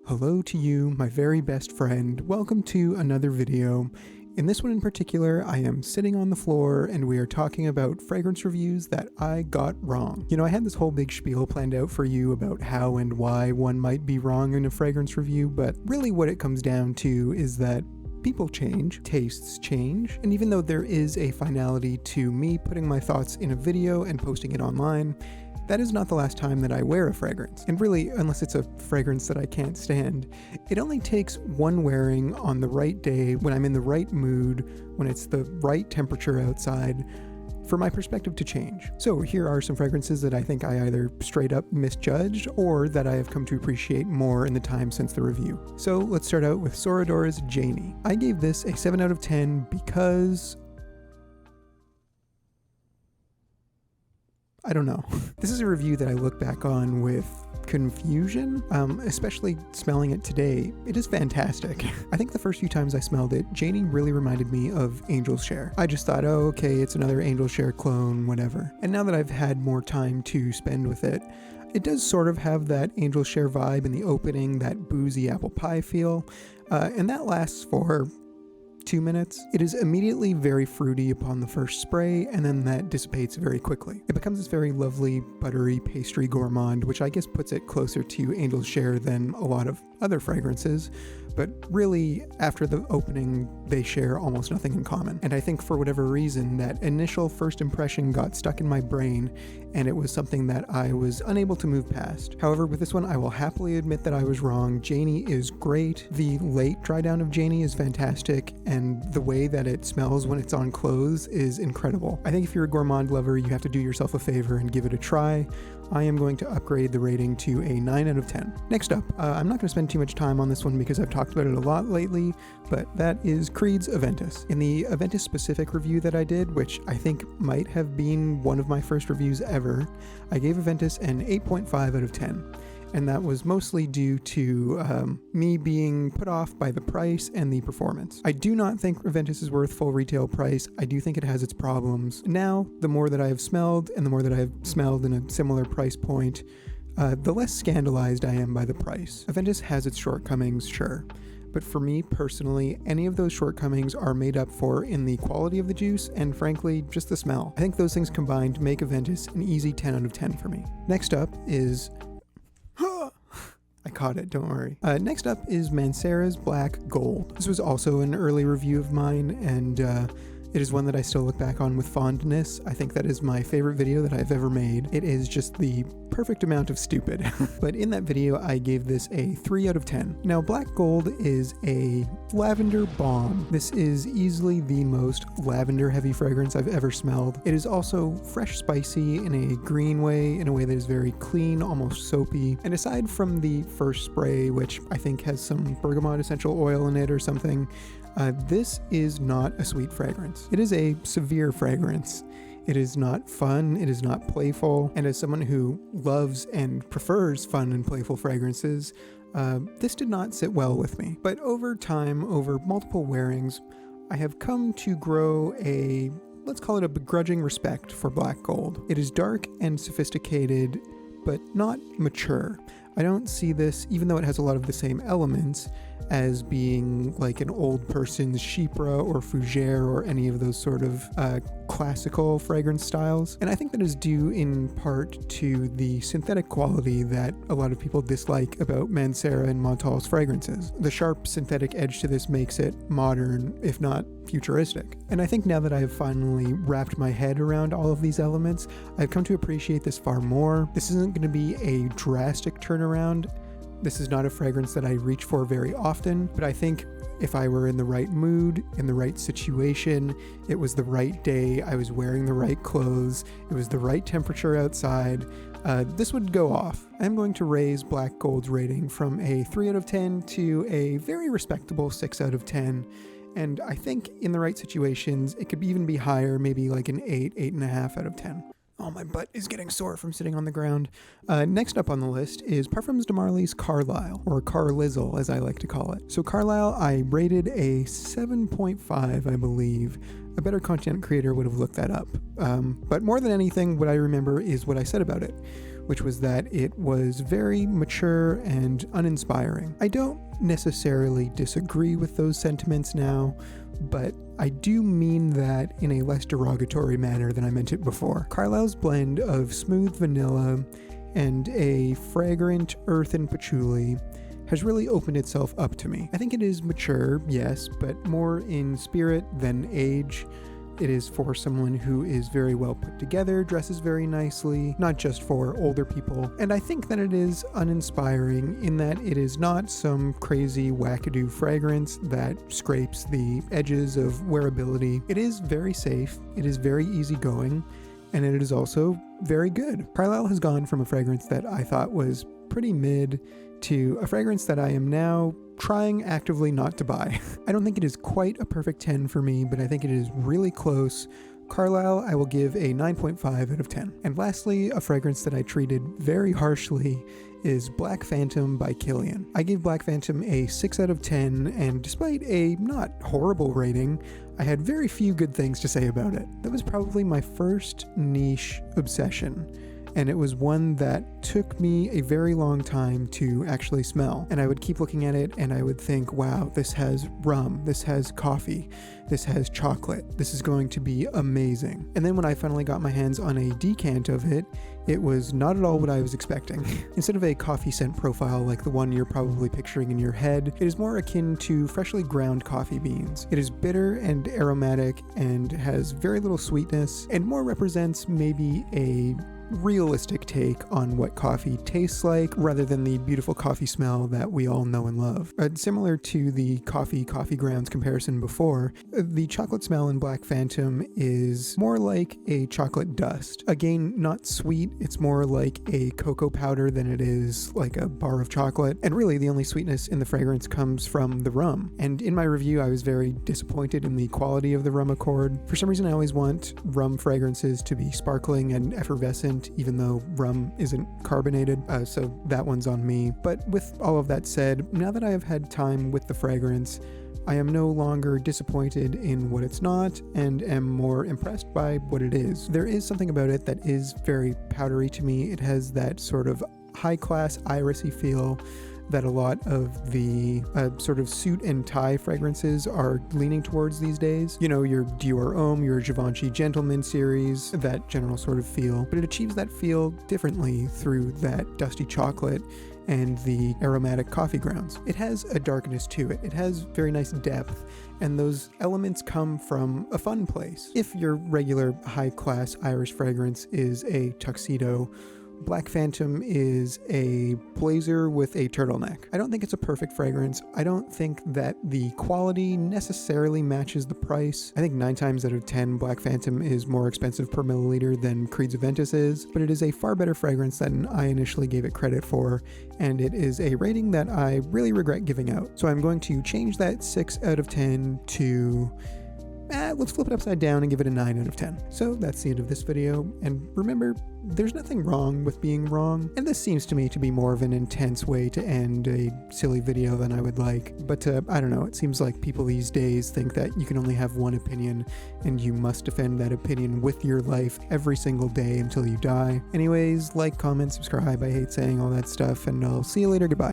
Hello to you, my very best friend. Welcome to another video. In this one in particular, I am sitting on the floor and we are talking about fragrance reviews that I got wrong. You know, I had this whole big spiel planned out for you about how and why one might be wrong in a fragrance review, but really what it comes down to is that people change, tastes change, and even though there is a finality to me putting my thoughts in a video and posting it online, that is not the last time that I wear a fragrance. And really, unless it's a fragrance that I can't stand, it only takes one wearing on the right day, when I'm in the right mood, when it's the right temperature outside, for my perspective to change. So here are some fragrances that I think I either straight up misjudged or that I have come to appreciate more in the time since the review. So let's start out with Sodors Jamie. I gave this a 7 out of 10 because I don't know. This is a review that I look back on with confusion, especially smelling it today. It is fantastic. I think the first few times I smelled it, Janie really reminded me of Angel's Share. I just thought, oh, okay, it's another Angel's Share clone, whatever. And now that I've had more time to spend with it, it does sort of have that Angel's Share vibe in the opening, that boozy apple pie feel, and that lasts for 2 minutes. It is immediately very fruity upon the first spray, and then that dissipates very quickly. It becomes this very lovely, buttery pastry gourmand, which I guess puts it closer to Angel's Share than a lot of other fragrances, but really, after the opening, they share almost nothing in common. And I think for whatever reason, that initial first impression got stuck in my brain, and it was something that I was unable to move past. However, with this one, I will happily admit that I was wrong. Janie is great. The late dry down of Janie is fantastic, and the way that it smells when it's on clothes is incredible. I think if you're a gourmand lover, you have to do yourself a favor and give it a try. I am going to upgrade the rating to a 9 out of 10. Next up, I'm not going to spend too much time on this one because I've talked about it a lot lately, but that is Creed's Aventus. In the Aventus specific review that I did, which I think might have been one of my first reviews ever, I gave Aventus an 8.5 out of 10. And that was mostly due to me being put off by the price and the performance. I do not think Aventus is worth full retail price. I do think it has its problems. Now, the more that I have smelled, and the more that I have smelled in a similar price point, the less scandalized I am by the price. Aventus has its shortcomings, sure. But for me personally, any of those shortcomings are made up for in the quality of the juice and frankly, just the smell. I think those things combined make Aventus an easy 10 out of 10 for me. Next up is I caught it, don't worry. Next up is Mancera's Black Gold. This was also an early review of mine, and it is one that I still look back on with fondness. I think that is my favorite video that I've ever made. It is just the perfect amount of stupid. But in that video, I gave this a 3 out of 10. Now, Black Gold is a lavender bomb. This is easily the most lavender-heavy fragrance I've ever smelled. It is also fresh spicy in a green way, in a way that is very clean, almost soapy. And aside from the first spray, which I think has some bergamot essential oil in it or something, this is not a sweet fragrance. It is a severe fragrance. It is not fun, it is not playful, and as someone who loves and prefers fun and playful fragrances, this did not sit well with me. But over time, over multiple wearings, I have come to grow a, let's call it a begrudging respect for Black Gold. It is dark and sophisticated, but not mature. I don't see this, even though it has a lot of the same elements, as being like an old person's Chypre or Fougère or any of those sort of classical fragrance styles. And I think that is due in part to the synthetic quality that a lot of people dislike about Mancera and Montal's fragrances. The sharp synthetic edge to this makes it modern, if not futuristic. And I think now that I have finally wrapped my head around all of these elements, I've come to appreciate this far more. This isn't going to be a drastic turnaround. This is not a fragrance that I reach for very often, but I think if I were in the right mood, in the right situation, it was the right day, I was wearing the right clothes, it was the right temperature outside, this would go off. I'm going to raise Black Gold's rating from a 3 out of 10 to a very respectable 6 out of 10. And I think in the right situations, it could even be higher, maybe like an 8, 8.5 out of 10. Oh, my butt is getting sore from sitting on the ground. Next up on the list is Parfums de Marly's Carlisle, or Carlisle as I like to call it. So Carlisle, I rated a 7.5, I believe. A better content creator would have looked that up. But more than anything, what I remember is what I said about it, which was that it was very mature and uninspiring. I don't necessarily disagree with those sentiments now, but I do mean that in a less derogatory manner than I meant it before. Carlisle's blend of smooth vanilla and a fragrant earth and patchouli has really opened itself up to me. I think it is mature, yes, but more in spirit than age. It is for someone who is very well put together, dresses very nicely, not just for older people. And I think that it is uninspiring in that it is not some crazy wackadoo fragrance that scrapes the edges of wearability. It is very safe, it is very easygoing, and it is also very good. Carlisle has gone from a fragrance that I thought was pretty mid to a fragrance that I am now trying actively not to buy. I don't think it is quite a perfect 10 for me, but I think it is really close. Carlisle, I will give a 9.5 out of 10. And lastly, a fragrance that I treated very harshly is Black Phantom by Kilian. I gave Black Phantom a 6 out of 10, and despite a not horrible rating, I had very few good things to say about it. That was probably my first niche obsession, and it was one that took me a very long time to actually smell. And I would keep looking at it and I would think, wow, this has rum, this has coffee, this has chocolate, this is going to be amazing. And then when I finally got my hands on a decant of it, it was not at all what I was expecting. Instead of a coffee scent profile like the one you're probably picturing in your head, it is more akin to freshly ground coffee beans. It is bitter and aromatic and has very little sweetness, and more represents maybe a realistic take on what coffee tastes like rather than the beautiful coffee smell that we all know and love. Similar to the coffee grounds comparison before, the chocolate smell in Black Phantom is more like a chocolate dust. Again, not sweet, it's more like a cocoa powder than it is like a bar of chocolate. And really the only sweetness in the fragrance comes from the rum. And in my review, I was very disappointed in the quality of the rum accord. For some reason, I always want rum fragrances to be sparkling and effervescent, even though rum isn't carbonated, so that one's on me. But with all of that said, now that I have had time with the fragrance, I am no longer disappointed in what it's not and am more impressed by what it is. There is something about it that is very powdery to me. It has that sort of high-class irisy feel that a lot of the sort of suit and tie fragrances are leaning towards these days. You know, your Dior Homme, your Givenchy Gentleman series, that general sort of feel. But it achieves that feel differently through that dusty chocolate and the aromatic coffee grounds. It has a darkness to it. It has very nice depth, and those elements come from a fun place. If your regular high-class Irish fragrance is a tuxedo, Black Phantom is a blazer with a turtleneck. I don't think it's a perfect fragrance. I don't think that the quality necessarily matches the price. I think 9 times out of 10, Black Phantom is more expensive per milliliter than Creed's Aventus is, but it is a far better fragrance than I initially gave it credit for, and it is a rating that I really regret giving out. So I'm going to change that 6 out of 10 to let's flip it upside down and give it a 9 out of 10. So that's the end of this video, and remember, there's nothing wrong with being wrong, and this seems to me to be more of an intense way to end a silly video than I would like, but I don't know, it seems like people these days think that you can only have one opinion, and you must defend that opinion with your life every single day until you die. Anyways, like, comment, subscribe, I hate saying all that stuff, and I'll see you later, goodbye.